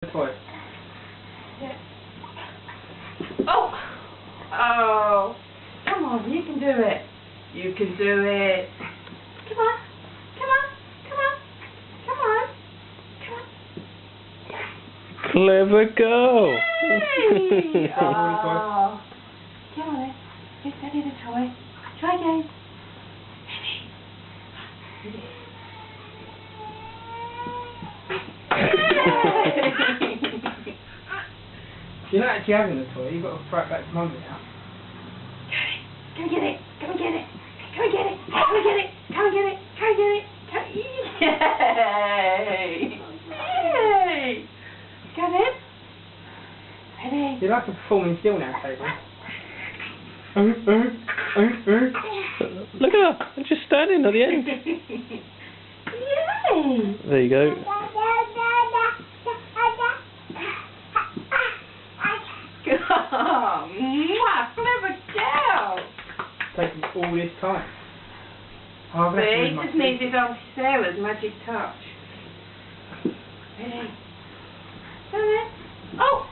Toy. Yeah. Oh! Oh! Come on, you can do it. You can do it. Come on. Come on. Come on. Come on. Come on. Clever girl. Hey! Oh. Come on then. Get Daddy the toy. Try again. You're not actually having the toy, you've got to throw it back to Mummy now. Come get it. Come get it. Come get it. Come get it. Come get it. Come get it. Yay! Yay! Got it? Ready? You're like a performing still now, Caitlin. Look at her. I'm just standing at the end. Yay! There you go. Mwah, clever girl! Taking all this time. Oh, I've See, left he my just feet. needed Auntie Sarah's magic touch. Ready? Come in. Oh!